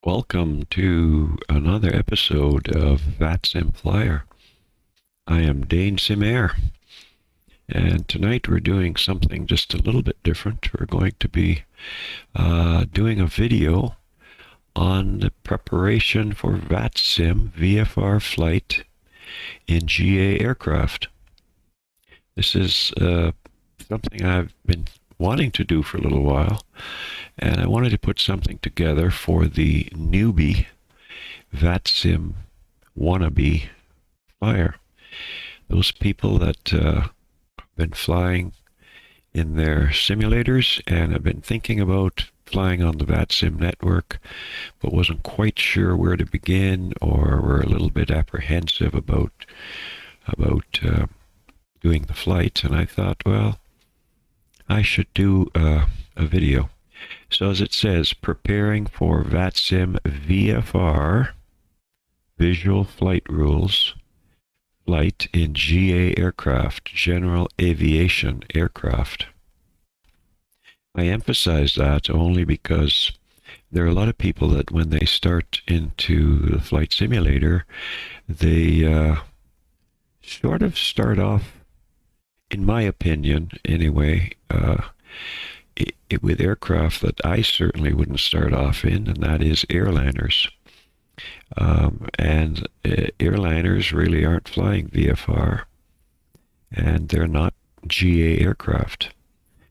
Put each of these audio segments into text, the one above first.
Welcome to another episode of VATSIM Flyer. I am Dane Simaire, and tonight we're doing something just a little bit different. We're going to be doing a video on the preparation for VATSIM VFR flight in GA aircraft. This is something I've been wanting to do for a little while, and I wanted to put something together for the Newbie VATSIM wannabe flyer. Those people that have been flying in their simulators and have been thinking about flying on the VATSIM network, but wasn't quite sure where to begin, or were a little bit apprehensive about doing the flight. And I thought, well, I should do a video. So as it says, preparing for VATSIM VFR, visual flight rules, flight in GA aircraft, general aviation aircraft. I emphasize that only because there are a lot of people that when they start into the flight simulator, they sort of start off, in my opinion anyway, with aircraft that I certainly wouldn't start off in, and that is airliners. And airliners really aren't flying VFR, and they're not GA aircraft.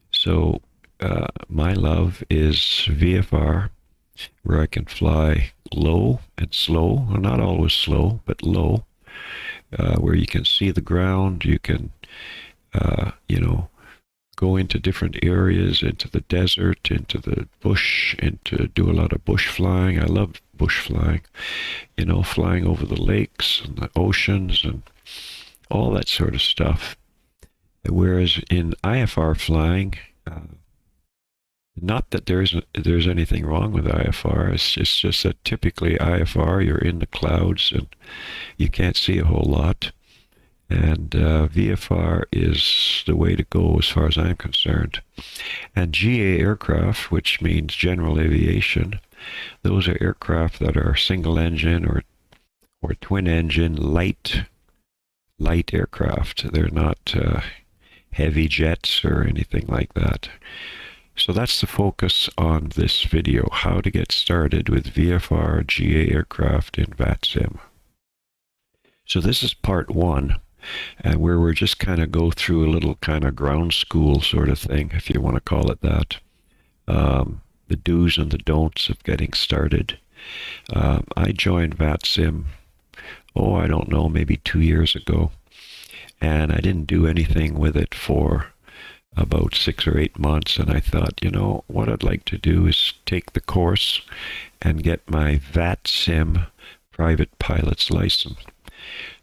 So my love is VFR, where I can fly low and slow, well, not always slow, but low, where you can see the ground, you can, go into different areas, into the desert, into the bush, into do a lot of bush flying. I love bush flying, flying over the lakes and the oceans and all that sort of stuff. Whereas in IFR flying, not that there's anything wrong with IFR, it's just that typically IFR, you're in the clouds and you can't see a whole lot. And VFR is the way to go as far as I'm concerned. And GA aircraft, which means general aviation, those are aircraft that are single engine or twin engine light aircraft. They're not heavy jets or anything like that. So that's the focus on this video, how to get started with VFR GA aircraft in VATSIM. So this is part one, where we're just kind of go through a little kind of ground school sort of thing, if you want to call it that. The do's and the don'ts of getting started. I joined VATSIM, I don't know, maybe 2 years ago, and I didn't do anything with it for about 6 or 8 months, and I thought, what I'd like to do is take the course and get my VATSIM private pilot's license.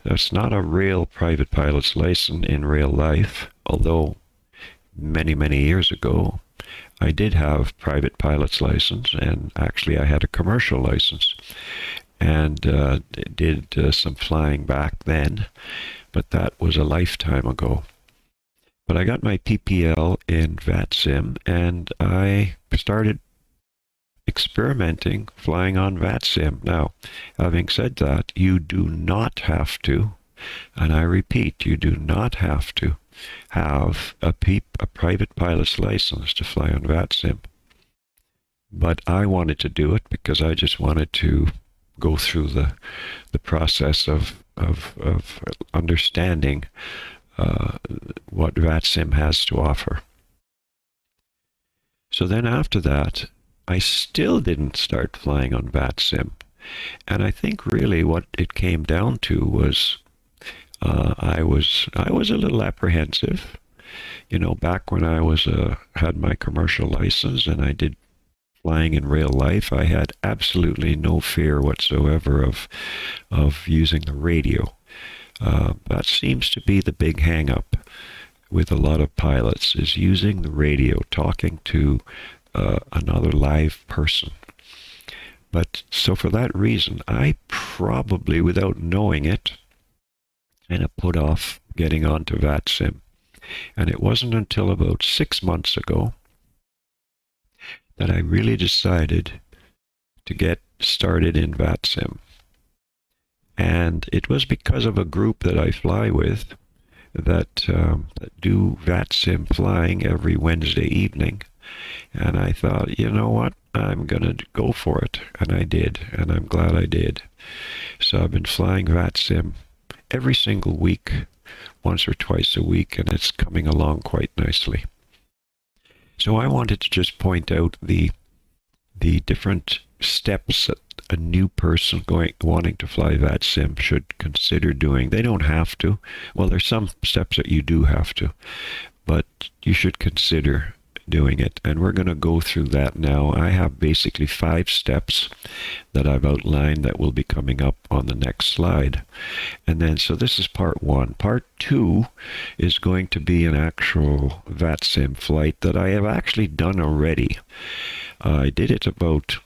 That's not a real private pilot's license in real life, although many, many years ago I did have private pilot's license, and actually I had a commercial license and did some flying back then, but that was a lifetime ago. But I got my PPL in VATSIM, and I started experimenting flying on VATSIM. Now, having said that, you do not have to, and I repeat, you do not have to have a private pilot's license to fly on VATSIM. But I wanted to do it because I just wanted to go through the process of understanding what VATSIM has to offer. So then after that, I still didn't start flying on VATSIM. And I think really what it came down to was I was a little apprehensive. Back when I had my commercial license and I did flying in real life, I had absolutely no fear whatsoever of using the radio. That seems to be the big hang-up with a lot of pilots, is using the radio, talking to another live person. But so for that reason, I probably, without knowing it, kind of put off getting onto VATSIM. And it wasn't until about 6 months ago that I really decided to get started in VATSIM. And it was because of a group that I fly with that do VATSIM flying every Wednesday evening. And I thought, you know what, I'm going to go for it. And I did, and I'm glad I did. So I've been flying VATSIM every single week, once or twice a week, and it's coming along quite nicely. So I wanted to just point out the different steps that a new person wanting to fly VATSIM should consider doing. They don't have to. Well, there's some steps that you do have to, but you should consider doing it. And we're going to go through that now. I have basically 5 steps that I've outlined that will be coming up on the next slide. And then, so this is part 1. Part 2 is going to be an actual VATSIM flight that I have actually done already. I did it about,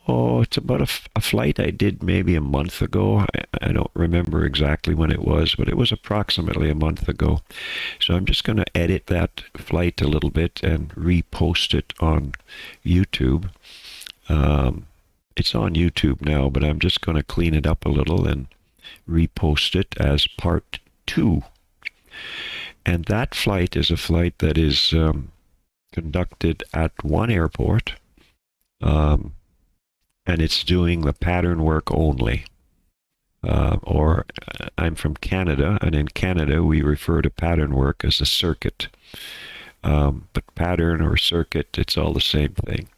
it's about a flight I did maybe a month ago. I don't remember exactly when it was, but it was approximately a month ago. So I'm just going to edit that flight a little bit and repost it on YouTube. It's on YouTube now, but I'm just going to clean it up a little and repost it as part 2. And that flight is a flight that is conducted at one airport. And it's doing the pattern work only. I'm from Canada, and in Canada we refer to pattern work as a circuit. But pattern or circuit, it's all the same thing.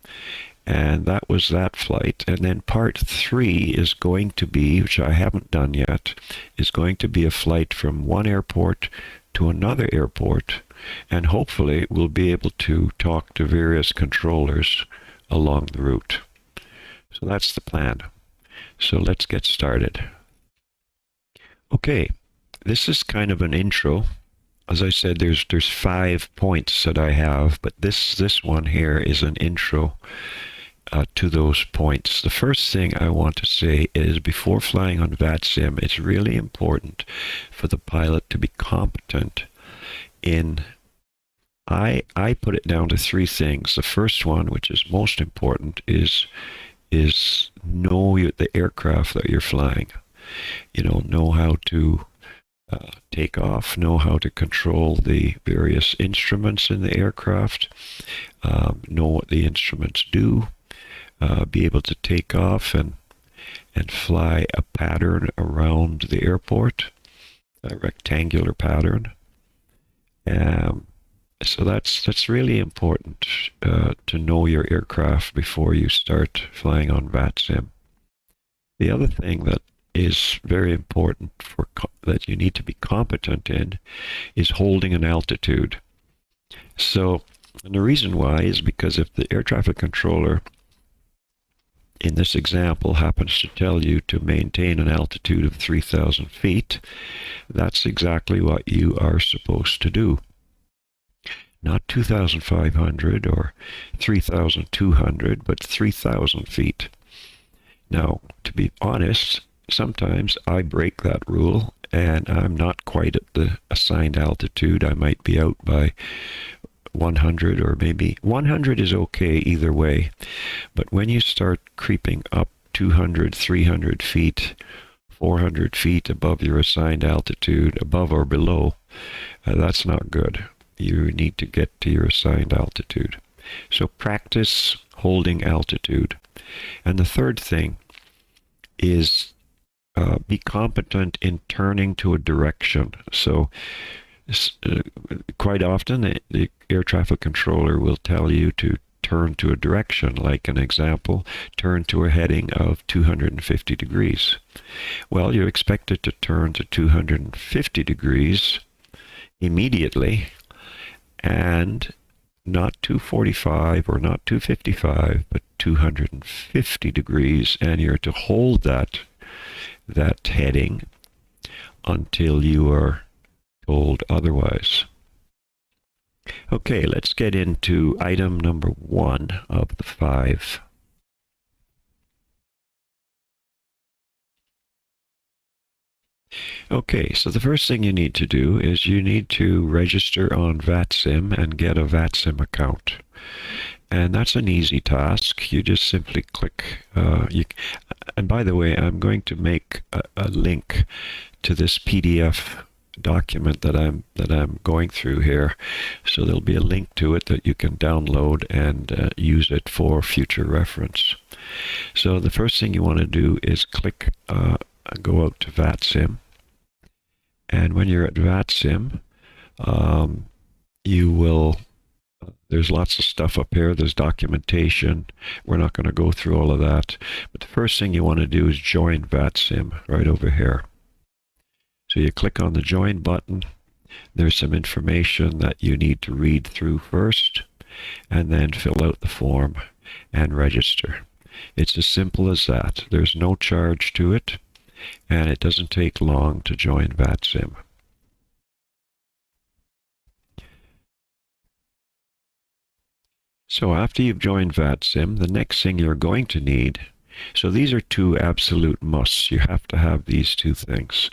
And that was that flight. And then part 3 is going to be, which I haven't done yet, is going to be a flight from one airport to another airport. And hopefully we'll be able to talk to various controllers along the route. So that's the plan. So let's get started. Okay, this is kind of an intro. As I said, there's 5 points that I have, but this one here is an intro to those points. The first thing I want to say is, before flying on VATSIM, it's really important for the pilot to be competent in, I put it down to 3 things. The first one, which is most important, is know the aircraft that you're flying. Know how to take off, know how to control the various instruments in the aircraft, know what the instruments do, be able to take off and fly a pattern around the airport, a rectangular pattern. So that's really important to know your aircraft before you start flying on VATSIM. The other thing that is very important that you need to be competent in is holding an altitude. So, and the reason why is because if the air traffic controller in this example happens to tell you to maintain an altitude of 3,000 feet, that's exactly what you are supposed to do. Not 2,500 or 3,200, but 3,000 feet. Now, to be honest, sometimes I break that rule and I'm not quite at the assigned altitude. I might be out by 100, or maybe 100 is okay either way. But when you start creeping up 200, 300 feet, 400 feet above your assigned altitude, above or below, that's not good. You need to get to your assigned altitude. So practice holding altitude. And the third thing is be competent in turning to a direction. So quite often the air traffic controller will tell you to turn to a direction. Like an example, turn to a heading of 250 degrees. Well, you're expected to turn to 250 degrees immediately, and not 245 or not 255, but 250 degrees, and you're to hold that heading until you are told otherwise. Okay, let's get into item number 1 of the 5. Okay, so the first thing you need to do is you need to register on VATSIM and get a VATSIM account. And that's an easy task. You just simply click. And by the way, I'm going to make a link to this PDF document that I'm going through here. So there'll be a link to it that you can download and use it for future reference. So the first thing you want to do is click, go out to VATSIM. And when you're at VATSIM, you will, there's lots of stuff up here. There's documentation. We're not going to go through all of that. But the first thing you want to do is join VATSIM right over here. So you click on the join button. There's some information that you need to read through first, and then fill out the form and register. It's as simple as that. There's no charge to it, and it doesn't take long to join VATSIM. So after you've joined VATSIM, the next thing you're going to need, so these are two absolute musts. You have to have these two things.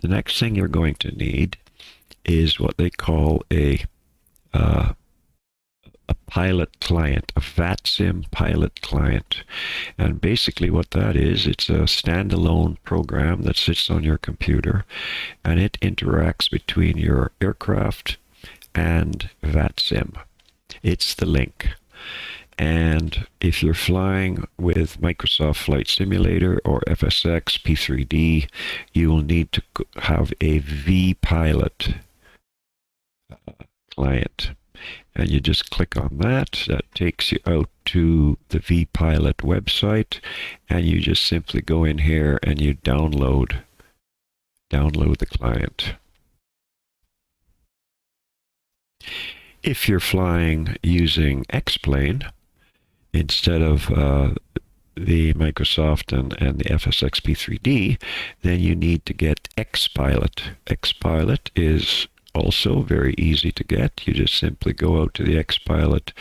The next thing you're going to need is what they call a pilot client, a VATSIM pilot client. And basically what that is, it's a standalone program that sits on your computer, and it interacts between your aircraft and VATSIM. It's the link. And if you're flying with Microsoft Flight Simulator or FSX P3D, you will need to have a vPilot client. And you just click on that. That takes you out to the vPilot website, and you just simply go in here and you download the client. If you're flying using X-Plane instead of the Microsoft and the FSX P3D, then you need to get XPilot. XPilot is also very easy to get. You just simply go out to the XPilot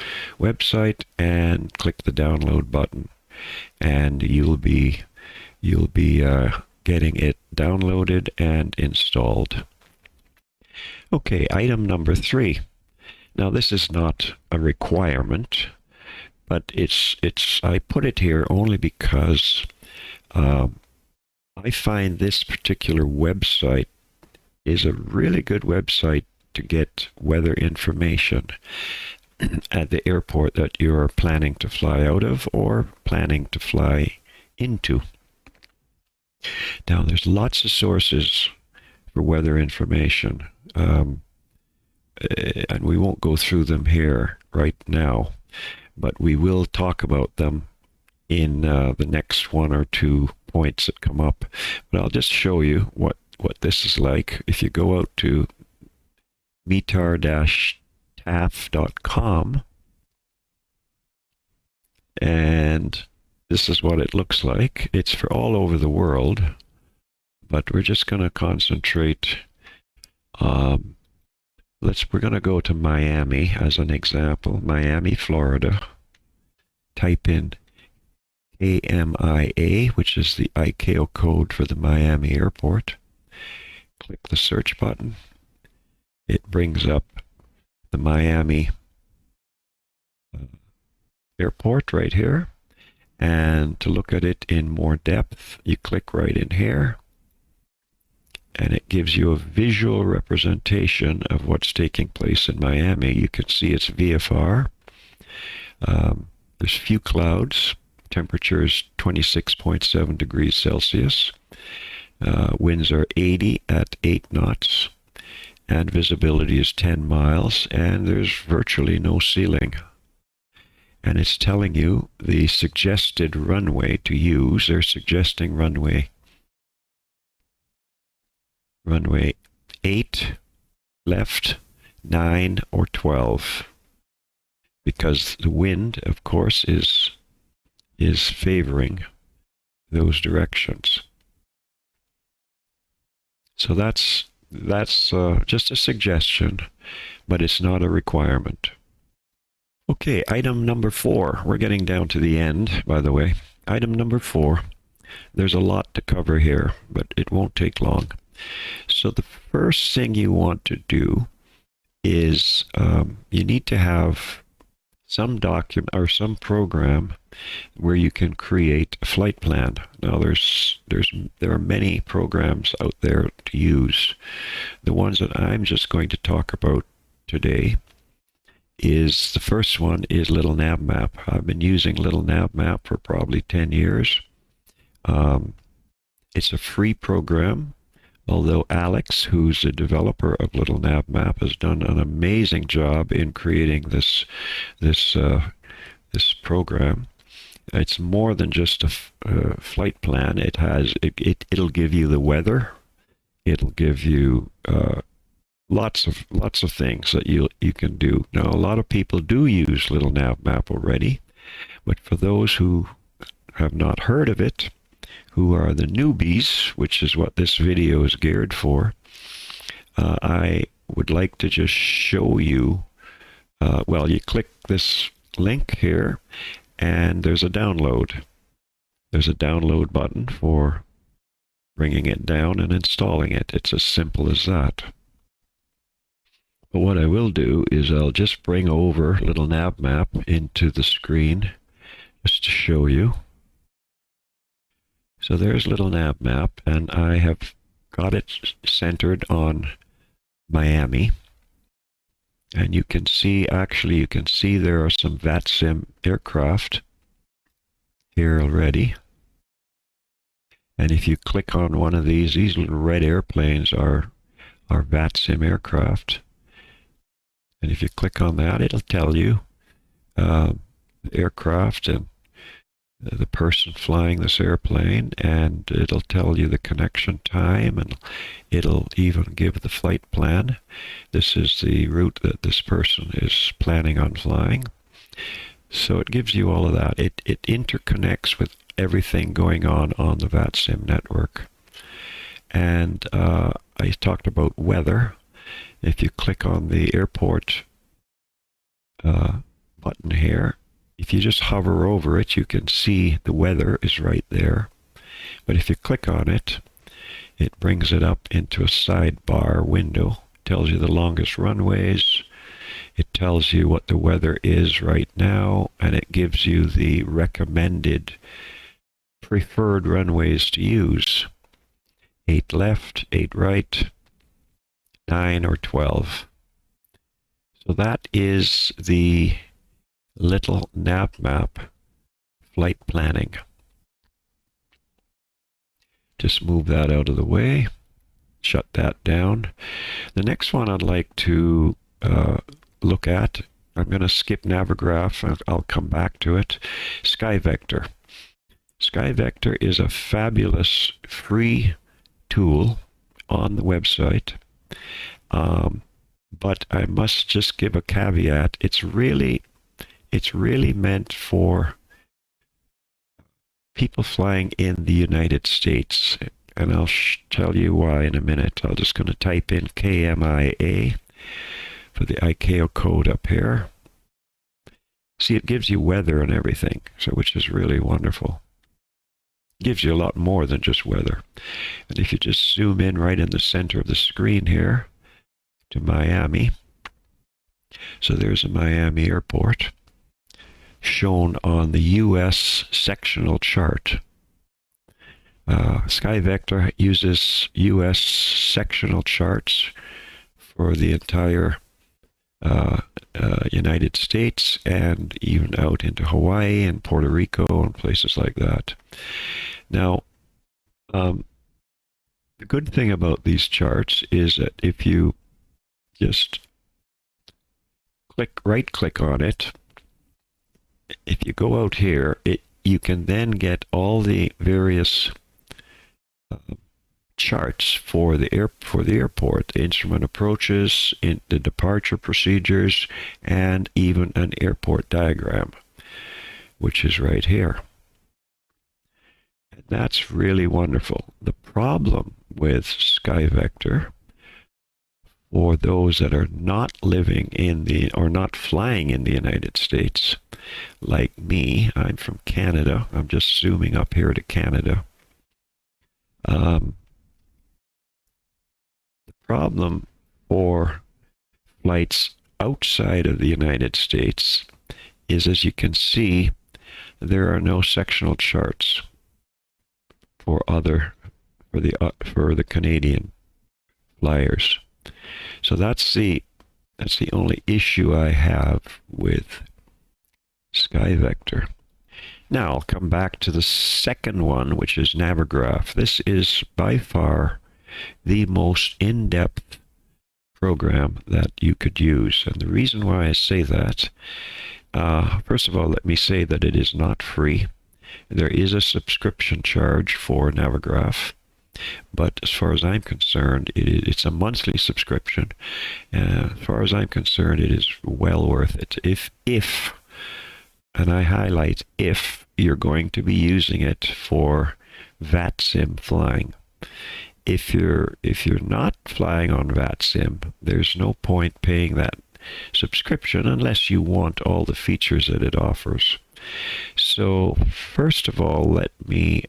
website and click the download button, and you'll be getting it downloaded and installed. Okay, item number 3. Now this is not a requirement, but I put it here only because I find this particular website is a really good website to get weather information at the airport that you're planning to fly out of or planning to fly into. Now there's lots of sources for weather information, and we won't go through them here right now, but we will talk about them in the next 1 or 2 points that come up. But I'll just show you what this is like. If you go out to metar-taf.com, and this is what it looks like. It's for all over the world, but we're just going to concentrate. We're going to go to Miami as an example. Miami, Florida. Type in AMIA, which is the ICAO code for the Miami airport. Click the search button. It brings up the Miami airport right here. And to look at it in more depth, you click right in here. And it gives you a visual representation of what's taking place in Miami. You can see it's VFR. There's few clouds. Temperature is 26.7 degrees Celsius. Winds are 80 at 8 knots. And visibility is 10 miles. And there's virtually no ceiling. And it's telling you the suggested runway to use. They're suggesting runway 8, left, 9, or 12. Because the wind, of course, is favoring those directions. So that's just a suggestion, but it's not a requirement. Okay, item number 4. We're getting down to the end, by the way. Item number 4. There's a lot to cover here, but it won't take long. So the first thing you want to do is you need to have some document or some program where you can create a flight plan. Now there are many programs out there to use. The ones that I'm just going to talk about today is the first one is Little Nav Map. I've been using Little Nav Map for probably 10 years. It's a free program, although Alex, who's the developer of Little Nav Map, has done an amazing job in creating this program. It's more than just a flight plan. It'll give you the weather. It'll give you lots of things that you can do. Now, a lot of people do use Little Nav Map already, but for those who have not heard of it, who are the newbies, which is what this video is geared for, I would like to just show you. Well, you click this link here, and there's a download. There's a download button for bringing it down and installing it. It's as simple as that. But what I will do is I'll just bring over Little Nav Map into the screen just to show you. So there's Little Nav Map, and I have got it centered on Miami. And you can see, actually, you can see there are some VATSIM aircraft here already. And if you click on one of these little red airplanes are VATSIM aircraft. And if you click on that, it'll tell you the aircraft and the person flying this airplane, and it'll tell you the connection time, and it'll even give the flight plan. This is the route that this person is planning on flying. So it gives you all of that. It interconnects with everything going on the VATSIM network. And I talked about weather. If you click on the airport button here, if you just hover over it, you can see the weather is right there. But if you click on it, it brings it up into a sidebar window. It tells you the longest runways. It tells you what the weather is right now, and it gives you the recommended preferred runways to use. 8 left, 8 right, 9 or 12. So that is the Little Nav Map flight planning. Just move that out of the way, shut that down. The next one I'd like to look at, I'm going to skip Navigraph, I'll come back to it. SkyVector. SkyVector is a fabulous free tool on the website. But I must just give a caveat. It's really meant for people flying in the United States. And I'll tell you why in a minute. I'm just going to type in KMIA for the ICAO code up here. See, it gives you weather and everything, so which is really wonderful. It gives you a lot more than just weather. And if you just zoom in right in the center of the screen here to Miami. So there's a Miami airport shown on the US sectional chart. SkyVector uses US sectional charts for the entire United States, and even out into Hawaii and Puerto Rico and places like that. Now, the good thing about these charts is that if you just right-click on it, if you go out here, you can then get all the various charts for the airport, the instrument approaches, in the departure procedures, and even an airport diagram, which is right here. And that's really wonderful. The problem with SkyVector, for those that are not living in or not flying in the United States, like me, I'm from Canada. I'm just zooming up here to Canada. The problem for flights outside of the United States is, as you can see, there are no sectional charts for the Canadian flyers. So that's the only issue I have with SkyVector. Now I'll come back to the second one, which is Navigraph. This is by far the most in-depth program that you could use. And the reason why I say that, first of all, let me say that it is not free. There is a subscription charge for Navigraph, but as far as I'm concerned, it's a monthly subscription. As far as I'm concerned, it is well worth it. If, and I highlight if, you're going to be using it for VATSIM flying. If you're not flying on VATSIM, there's no point paying that subscription unless you want all the features that it offers. So first of all, let me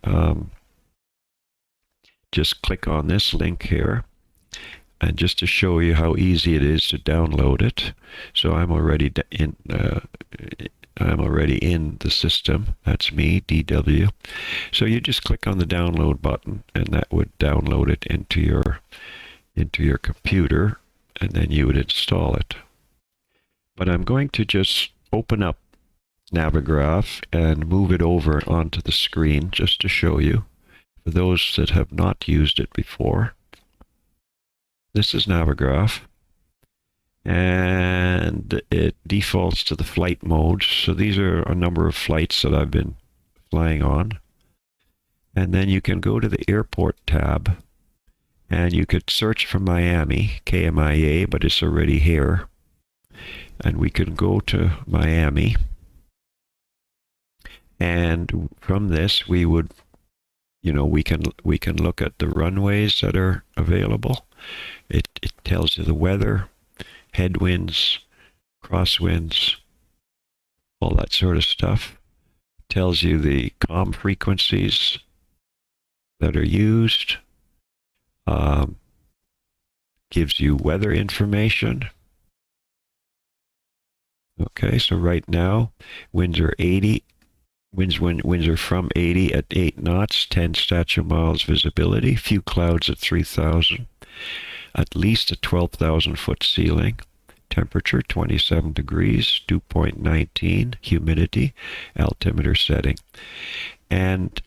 just click on this link here, and just to show you how easy it is to download it. So I'm already in the system. That's me, DW. So you just click on the download button, and that would download it into your computer, and then you would install it. But I'm going to just open up Navigraph and move it over onto the screen just to show you, for those that have not used it before. This is Navigraph, and it defaults to the flight mode. So these are a number of flights that I've been flying on. And then you can go to the airport tab, and you could search for Miami, KMIA, but it's already here. And we can go to Miami, and from this we would, we can look at the runways that are available. It tells you the weather, headwinds, crosswinds, all that sort of stuff. It tells you the comm frequencies that are used, gives you weather information. Okay, so right now winds are 80. Winds are from 80 at 8 knots, 10 statute miles visibility, few clouds at 3,000, at least a 12,000 foot ceiling, temperature 27 degrees, dew point 19, humidity, altimeter setting. And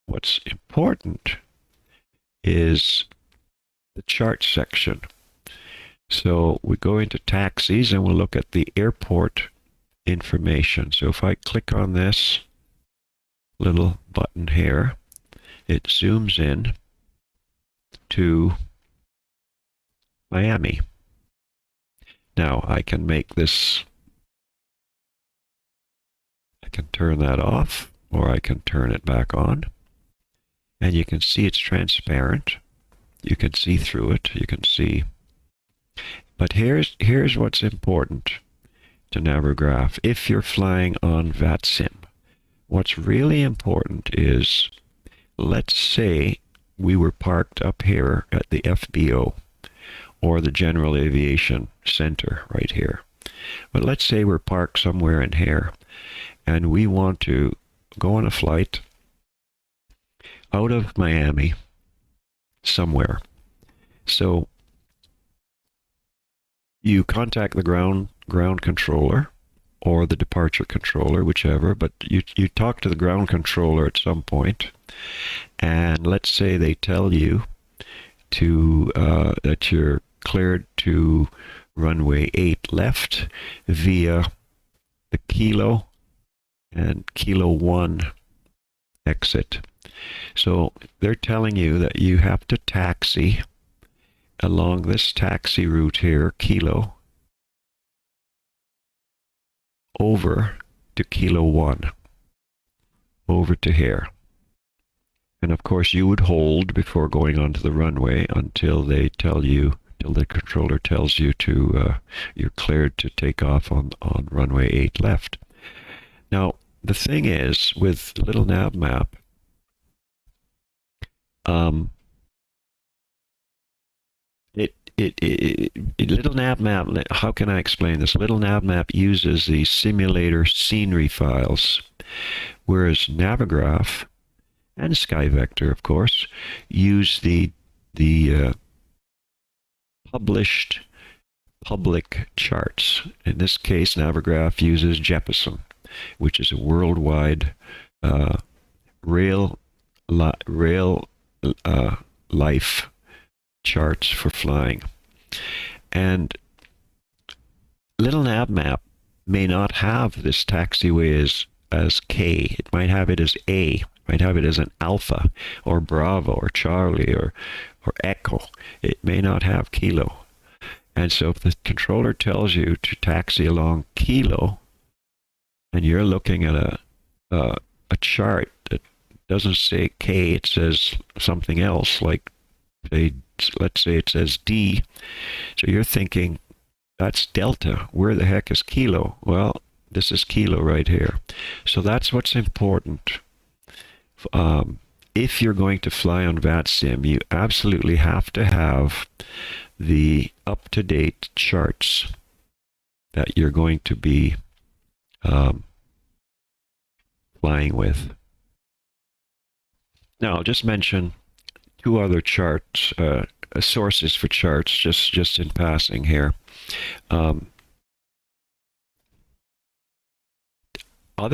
what's important is the chart section. So we go into taxis and we'll look at the airport information. So if I click on this little button here, it zooms in to Miami. Now I can make this, I can turn that off, or I can turn it back on, and you can see it's transparent. You can see through it. You can see. But here's what's important to Navigraph. If you're flying on VATSIM, what's really important is, let's say we were parked up here at the FBO or the General Aviation Center right here. But let's say we're parked somewhere in here and we want to go on a flight out of Miami somewhere. So you contact the ground controller or the departure controller, whichever, but you talk to the ground controller at some point, and let's say they tell you to that you're cleared to runway 8 left via the Kilo and Kilo 1 exit. So they're telling you that you have to taxi along this taxi route here, Kilo, over to Kilo 1, over to here. And of course you would hold before going onto the runway until they tell you, till the controller tells you to, you're cleared to take off on runway 8 left. Now, the thing is, with little nav map, Little Nav Map, how can I explain this? Little Nav Map uses the simulator scenery files, whereas Navigraph and SkyVector, of course, use the published public charts. In this case, Navigraph uses Jeppesen, which is a worldwide rail life charts for flying. And Little Nav Map may not have this taxiway as K. It might have it as A. It might have it as an Alpha or Bravo or Charlie or Echo. It may not have Kilo. And so if the controller tells you to taxi along Kilo, and you're looking at a chart that doesn't say K, it says something else, like let's say it says D. So you're thinking, that's Delta. Where the heck is Kilo? Well, this is Kilo right here. So that's what's important. If you're going to fly on VATSIM, you absolutely have to have the up-to-date charts that you're going to be flying with. Now, I'll just mention two other charts, sources for charts, just in passing here. Other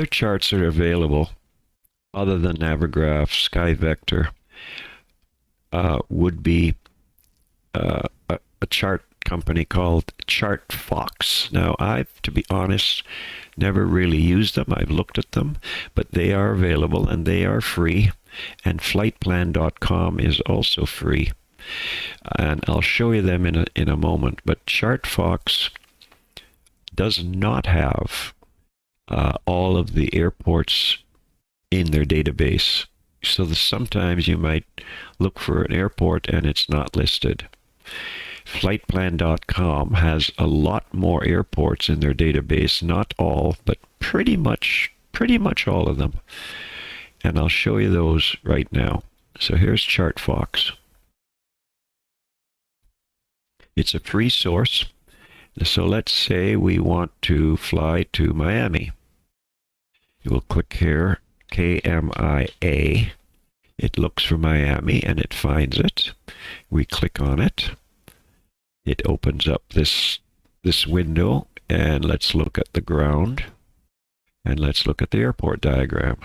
charts that are available, other than Navigraph, SkyVector, would be a chart company called ChartFox. Now, I've, to be honest, never really used them. I've looked at them, but they are available and they are free. And flightplan.com is also free. And I'll show you them in a moment. But ChartFox does not have all of the airports in their database. So sometimes you might look for an airport and it's not listed. Flightplan.com has a lot more airports in their database, not all, but pretty much all of them. And I'll show you those right now. So here's ChartFox. It's a free source. So let's say we want to fly to Miami. You will click here, KMIA. It looks for Miami and it finds it. We click on it. It opens up this window, and let's look at the ground, and let's look at the airport diagram.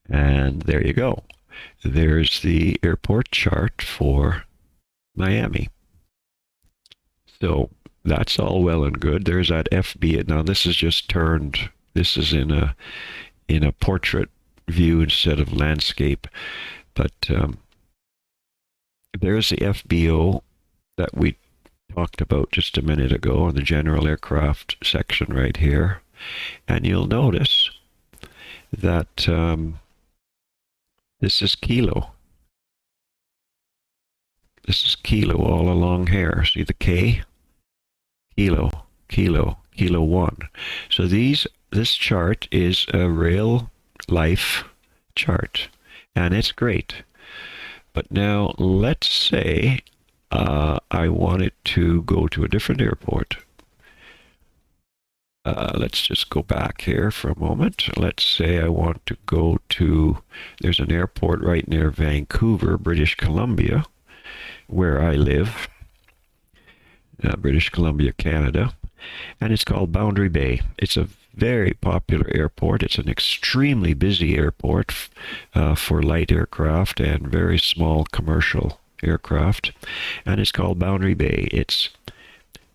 And there you go. There's the airport chart for Miami. So that's all well and good. There's that FB. Now this is just turned. This is in a portrait view instead of landscape. But there's the FBO that we talked about just a minute ago in the general aircraft section right here. And you'll notice that this is Kilo. This is Kilo all along here. See the K? Kilo, Kilo, Kilo 1. So this chart is a real life chart, and it's great. But now let's say I wanted to go to a different airport. Let's just go back here for a moment. Let's say I want to go to, there's an airport right near Vancouver, British Columbia, where I live, British Columbia, Canada, and it's called Boundary Bay. It's a very popular airport. It's an extremely busy airport for light aircraft and very small commercial aircraft, and it's called Boundary Bay. It's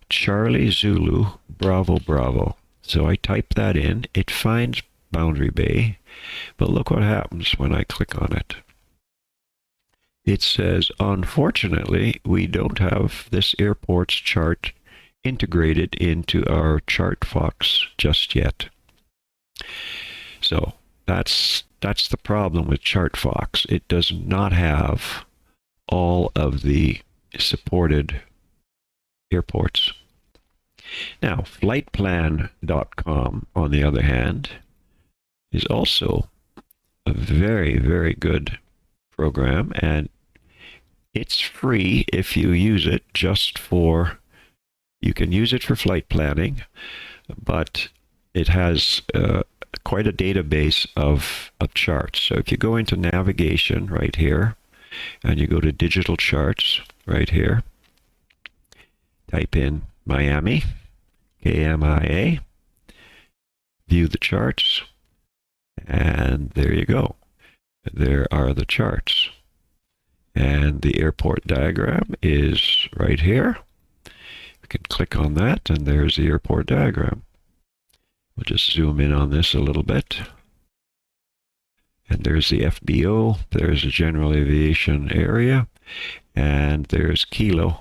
Charlie Zulu Bravo Bravo. So I type that in, it finds Boundary Bay, but look what happens when I click on it. It says, unfortunately, we don't have this airport's chart integrated into our ChartFox just yet. So that's the problem with ChartFox. It does not have all of the supported airports. Now, flightplan.com, on the other hand, is also a very, very good program, and It's free if you use it just for, you can use it for flight planning, but it has quite a database of charts. So if you go into navigation right here, and you go to digital charts right here, type in Miami, KMIA, view the charts, and there you go. There are the charts. And the airport diagram is right here. You can click on that, and there's the airport diagram. We'll just zoom in on this a little bit. And there's the FBO, there's the general aviation area, and there's Kilo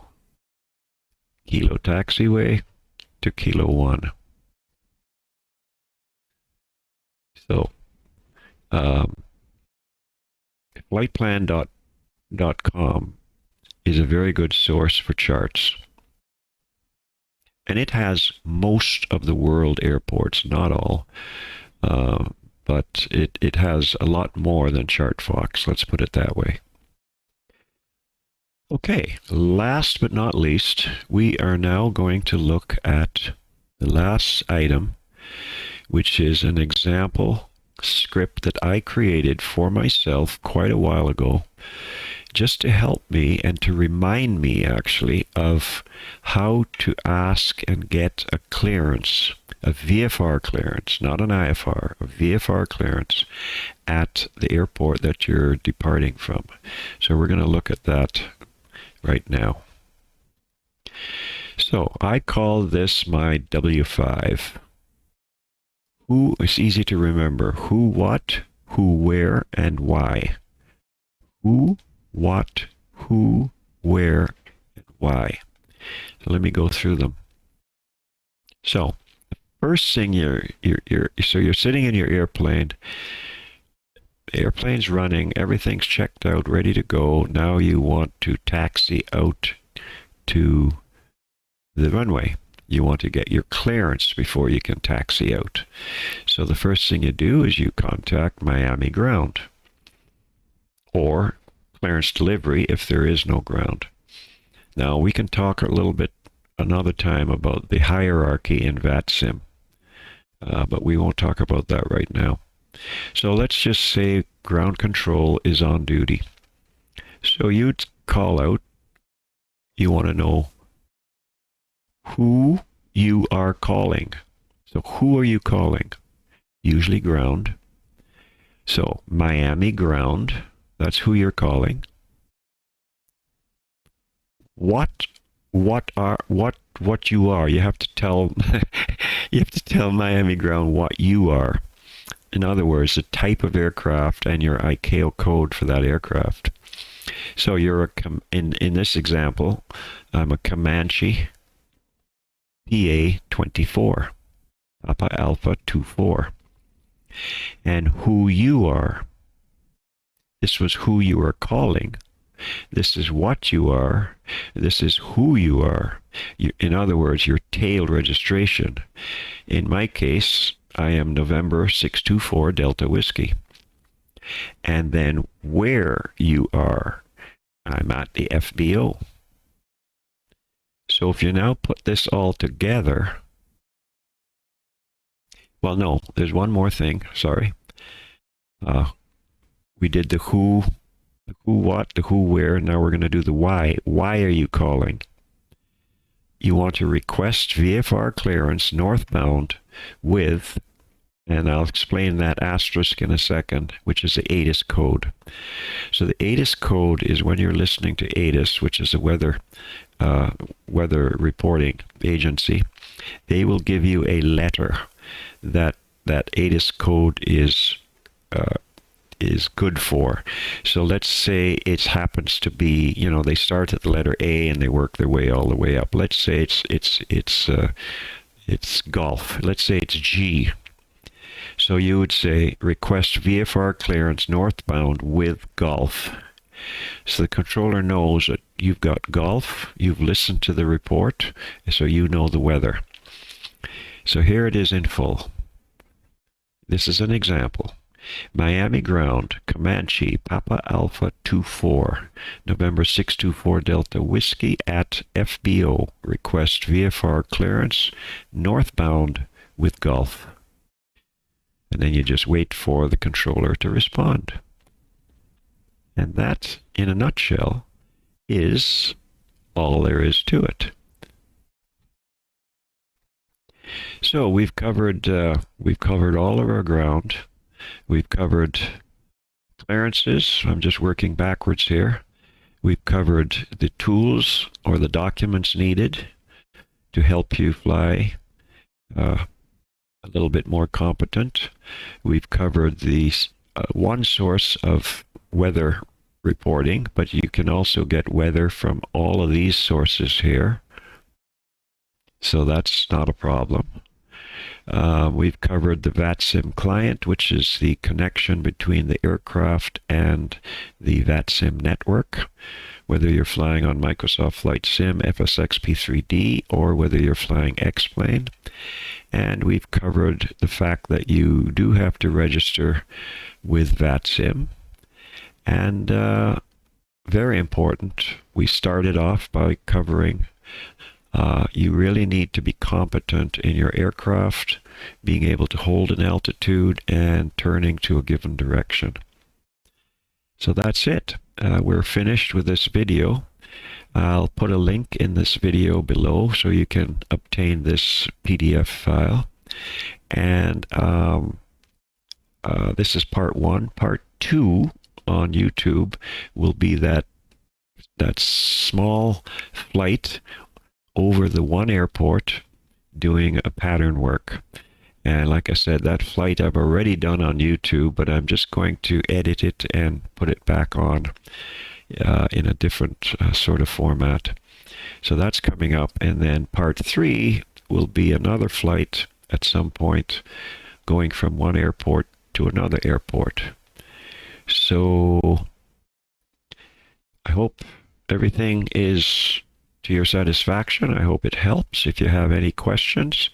taxiway to Kilo 1. So, flightplan.com is a very good source for charts. And it has most of the world airports, not all, but it has a lot more than ChartFox, let's put it that way. Okay, last but not least, we are now going to look at the last item, which is an example script that I created for myself quite a while ago, just to help me and to remind me actually of how to ask and get a clearance, a VFR clearance, not an IFR, a VFR clearance at the airport that you're departing from. So we're going to look at that right now. So I call this my W5. Who is easy to remember. Who, what, who, where, and why. Who, what, who, where, and why. So let me go through them. So the first thing you're sitting in your airplane. The airplane's running, everything's checked out, ready to go. Now you want to taxi out to the runway. You want to get your clearance before you can taxi out. So the first thing you do is you contact Miami Ground, or clearance delivery if there is no ground. Now we can talk a little bit another time about the hierarchy in VATSIM, but we won't talk about that right now. So let's just say ground control is on duty. So you'd call out, you want to know who you are calling. So who are you calling? Usually ground. So Miami Ground, that's who you're calling. What you are. You have to tell you have to tell Miami Ground what you are. In other words, the type of aircraft and your ICAO code for that aircraft. So you're in this example, I'm a Comanche PA-24, Papa Alpha 24. And who you are. This was who you are calling. This is what you are. This is who you are. In other words, your tail registration. In my case, I am November 624 Delta Whiskey. And then where you are. I'm at the FBO. So if you now put this all together, well, no, there's one more thing, sorry. We did the who, what, the who, where, now we're going to do the why. Why are you calling? You want to request VFR clearance northbound with, and I'll explain that asterisk in a second, which is the ATIS code. So the ATIS code is when you're listening to ATIS, which is a weather reporting agency. They will give you a letter that ATIS code is good for. So let's say it happens to be, they start at the letter A and they work their way all the way up. Let's say it's golf. Let's say it's G. So you would say request VFR clearance northbound with golf. So the controller knows that you've got golf, you've listened to the report, so you know the weather. So here it is in full. This is an example. Miami ground, Comanche, Papa Alpha 24, November 624 Delta Whiskey at FBO. Request VFR clearance, northbound with Gulf. And then you just wait for the controller to respond. And that, in a nutshell, is all there is to it. So we've covered all of our ground. We've covered clearances. I'm just working backwards here. We've covered the tools or the documents needed to help you fly a little bit more competent. We've covered the one source of weather reporting, but you can also get weather from all of these sources here. So that's not a problem. We've covered the VATSIM client, which is the connection between the aircraft and the VATSIM network, whether you're flying on Microsoft Flight Sim FSX P3D or whether you're flying X-Plane. And we've covered the fact that you do have to register with VATSIM. And very important, we started off by covering you really need to be competent in your aircraft, being able to hold an altitude and turning to a given direction. So that's it. We're finished with this video. I'll put a link in this video below so you can obtain this PDF file. And this is part 1. Part 2 on YouTube will be that small flight over the one airport doing a pattern work. And like I said, that flight I've already done on YouTube, but I'm just going to edit it and put it back on in a different sort of format. So that's coming up. And then part 3 will be another flight at some point going from one airport to another airport. So I hope everything is to your satisfaction. I hope it helps. If you have any questions,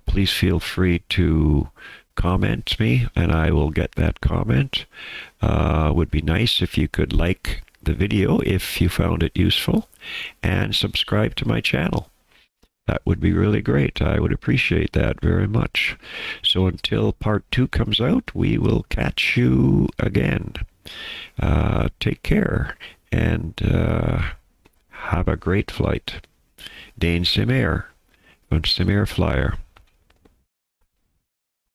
please feel free to comment me and I will get that comment. Would be nice if you could like the video if you found it useful and subscribe to my channel. That would be really great. I would appreciate that very much. So until part 2 comes out, we will catch you again. Take care and have a great flight. Dane Simair, von Simair Flyer.